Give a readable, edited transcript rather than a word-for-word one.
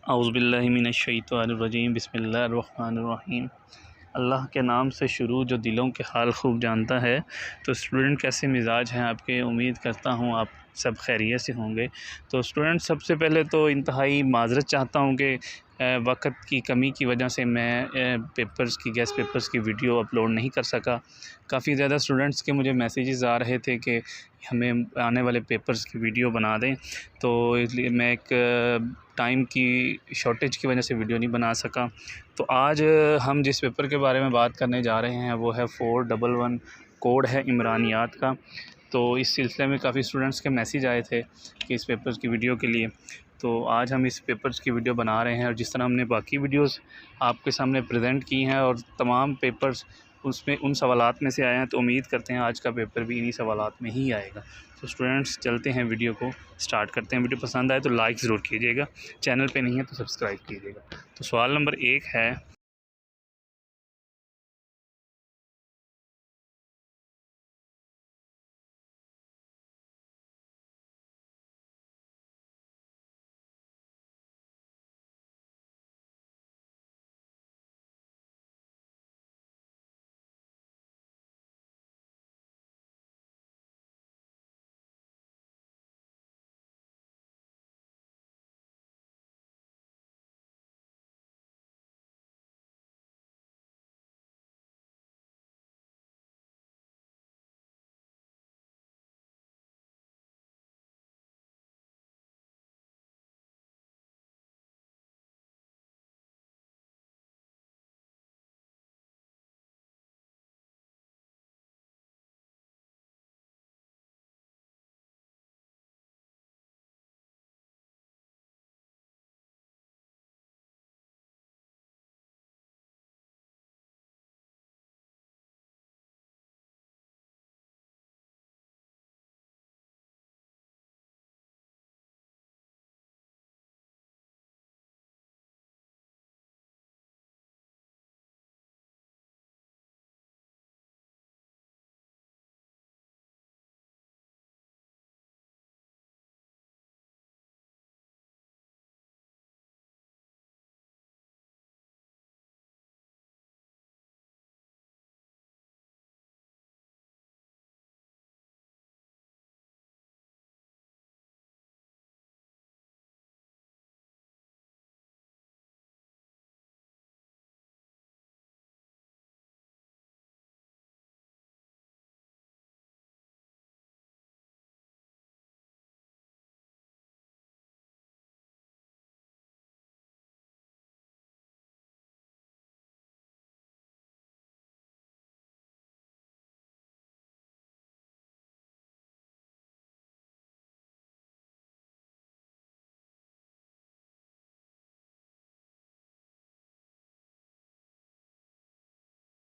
اعوذ باللہ من الشیطان الرجیم، بسم اللہ الرحمن الرحیم۔ اللہ کے نام سے شروع جو دلوں کے حال خوب جانتا ہے۔ تو اسٹوڈنٹ کیسے مزاج ہیں آپ کے؟ امید کرتا ہوں آپ سب خیریت سے ہوں گے۔ تو اسٹوڈنٹ سب سے پہلے تو انتہائی معذرت چاہتا ہوں کہ وقت کی کمی کی وجہ سے میں گیسٹ پیپرز کی ویڈیو اپلوڈ نہیں کر سکا۔ کافی زیادہ اسٹوڈنٹس کے مجھے میسیجز آ رہے تھے کہ ہمیں آنے والے پیپرز کی ویڈیو بنا دیں، تو اس لیے میں ایک ٹائم کی شارٹیج کی وجہ سے ویڈیو نہیں بنا سکا۔ تو آج ہم جس پیپر کے بارے میں بات کرنے جا رہے ہیں وہ ہے 411 کوڈ ہے عمرانیات کا۔ تو اس سلسلے میں کافی اسٹوڈنٹس کے میسیج آئے تھے کہ اس پیپرز کی ویڈیو کے لیے، تو آج ہم اس پیپرز کی ویڈیو بنا رہے ہیں۔ اور جس طرح ہم نے باقی ویڈیوز آپ کے سامنے پریزنٹ کی ہیں اور تمام پیپرز اس میں ان سوالات میں سے آئے ہیں، تو امید کرتے ہیں آج کا پیپر بھی انہی سوالات میں ہی آئے گا۔ تو اسٹوڈنٹس چلتے ہیں، ویڈیو کو سٹارٹ کرتے ہیں۔ ویڈیو پسند آئے تو لائک ضرور کیجیے گا، چینل پہ نہیں ہے تو سبسکرائب کیجیے گا۔ تو سوال نمبر 1 ہے